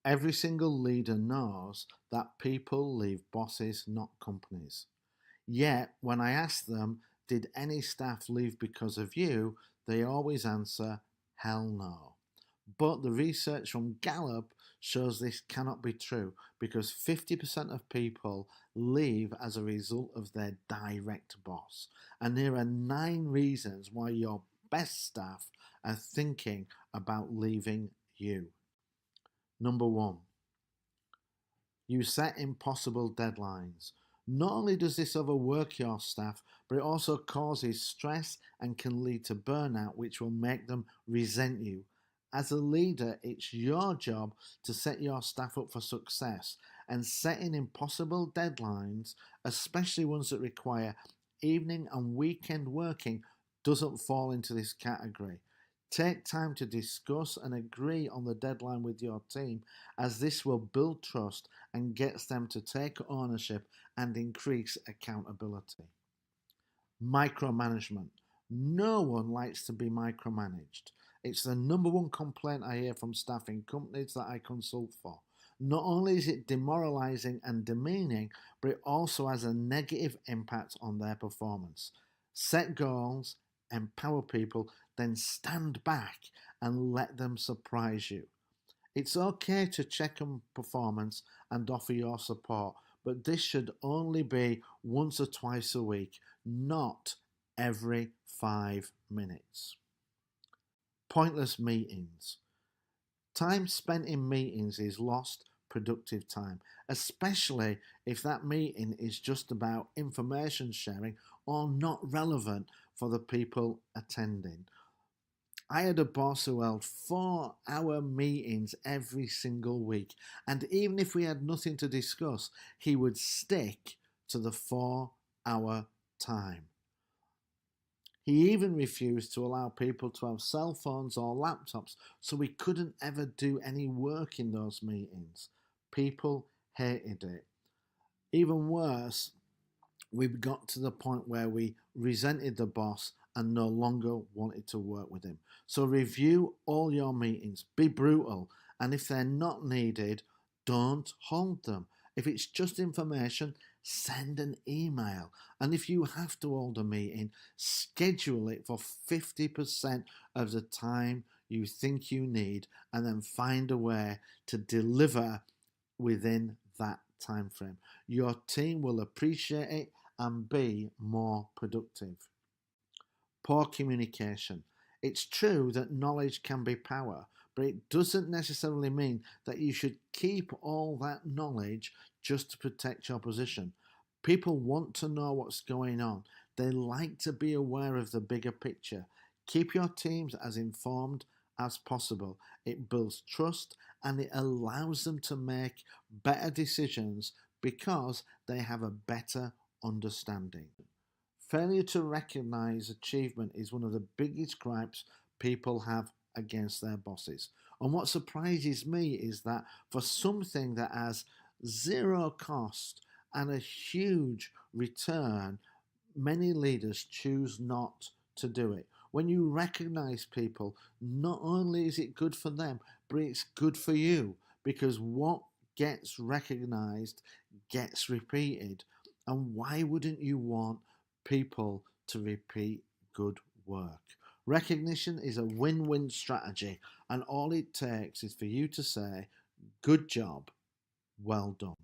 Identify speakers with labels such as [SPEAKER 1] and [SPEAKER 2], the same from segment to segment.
[SPEAKER 1] Every single leader knows that people leave bosses, not companies. Yet, when I ask them, did any staff leave because of you? They always answer, hell no. But the research from Gallup shows this cannot be true because 50% of people leave as a result of their direct boss. And there are 9 reasons why your best staff are thinking about leaving you. Number 1, you set impossible deadlines. Not only does this overwork your staff, but it also causes stress and can lead to burnout, which will make them resent you. As a leader, it's your job to set your staff up for success, and setting impossible deadlines, especially ones that require evening and weekend working, doesn't fall into this category. Take time to discuss and agree on the deadline with your team, as this will build trust and gets them to take ownership and increase accountability. Micromanagement. No one likes to be micromanaged. It's the number one complaint I hear from staff in companies that I consult for. Not only is it demoralizing and demeaning, but it also has a negative impact on their performance. Set goals, empower people, then stand back and let them surprise you. It's okay to check on performance and offer your support, but this should only be once or twice a week, not every 5 minutes. Pointless meetings. Time spent in meetings is lost productive time, especially if that meeting is just about information sharing or not relevant for the people attending. I had a boss who held 4-hour meetings every single week, and even if we had nothing to discuss, he would stick to the 4-hour time. He even refused to allow people to have cell phones or laptops, so we couldn't ever do any work in those meetings. People hated it. Even worse, we got to the point where we resented the boss and no longer wanted to work with him. So review all your meetings, be brutal, and if they're not needed, don't hold them. If it's just information, send an email. And if you have to hold a meeting, schedule it for 50% of the time you think you need, and then find a way to deliver within that time frame. Your team will appreciate it and be more productive. Poor communication. It's true that knowledge can be power, but it doesn't necessarily mean that you should keep all that knowledge just to protect your position. People want to know what's going on. They like to be aware of the bigger picture. Keep your teams as informed as possible. It builds trust and it allows them to make better decisions because they have a better understanding. Failure to recognize achievement is one of the biggest gripes people have against their bosses. And what surprises me is that for something that has zero cost and a huge return, many leaders choose not to do it. When you recognize people, not only is it good for them, but it's good for you because what gets recognized gets repeated. And why wouldn't you want people to repeat good work? Recognition is a win-win strategy, and all it takes is for you to say, good job, well done.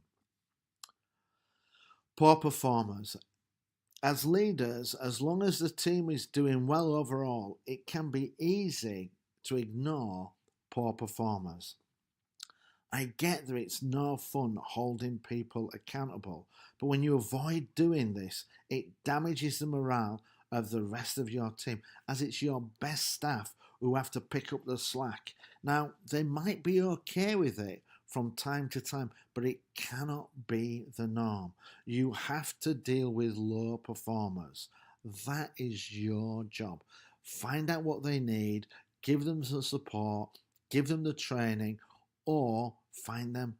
[SPEAKER 1] Poor performers. As leaders, as long as the team is doing well overall, it can be easy to ignore poor performers. I get that it's no fun holding people accountable, but when you avoid doing this, it damages the morale of the rest of your team, as it's your best staff who have to pick up the slack. Now, they might be okay with it from time to time, but it cannot be the norm. You have to deal with low performers. That is your job. Find out what they need, give them the support, give them the training, or find them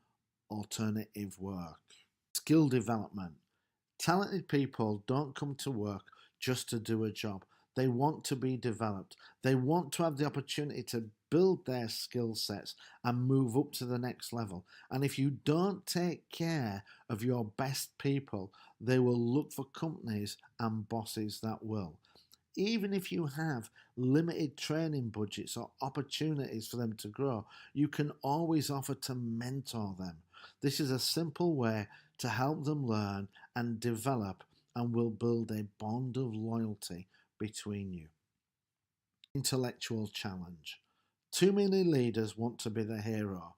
[SPEAKER 1] alternative work. Skill development. Talented people don't come to work just to do a job. They want to be developed. They want to have the opportunity to build their skill sets and move up to the next level. And if you don't take care of your best people, they will look for companies and bosses that will. Even if you have limited training budgets or opportunities for them to grow, you can always offer to mentor them. This is a simple way to help them learn and develop and will build a bond of loyalty between you. Intellectual challenge. Too many leaders want to be the hero,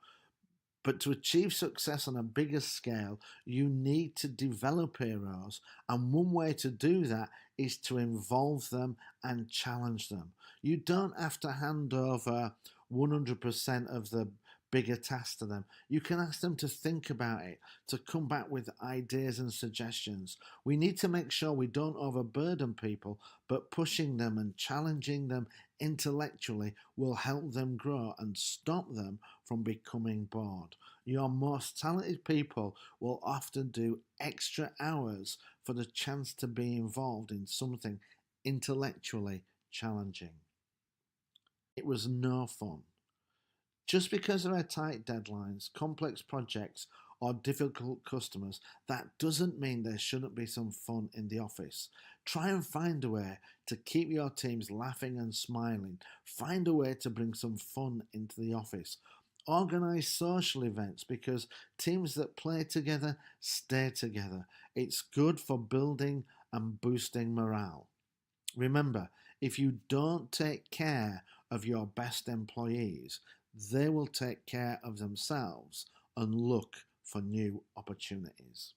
[SPEAKER 1] but to achieve success on a bigger scale, you need to develop heroes. And one way to do that is to involve them and challenge them. You don't have to hand over 100% of the bigger task to them. You can ask them to think about it, to come back with ideas and suggestions. We need to make sure we don't overburden people, but pushing them and challenging them intellectually will help them grow and stop them from becoming bored. Your most talented people will often do extra hours for the chance to be involved in something intellectually challenging. It was no fun. Just because there are tight deadlines, complex projects, or difficult customers, that doesn't mean there shouldn't be some fun in the office. Try and find a way to keep your teams laughing and smiling. Find a way to bring some fun into the office. Organise social events because teams that play together stay together. It's good for building and boosting morale. Remember, if you don't take care of your best employees, they will take care of themselves and look for new opportunities.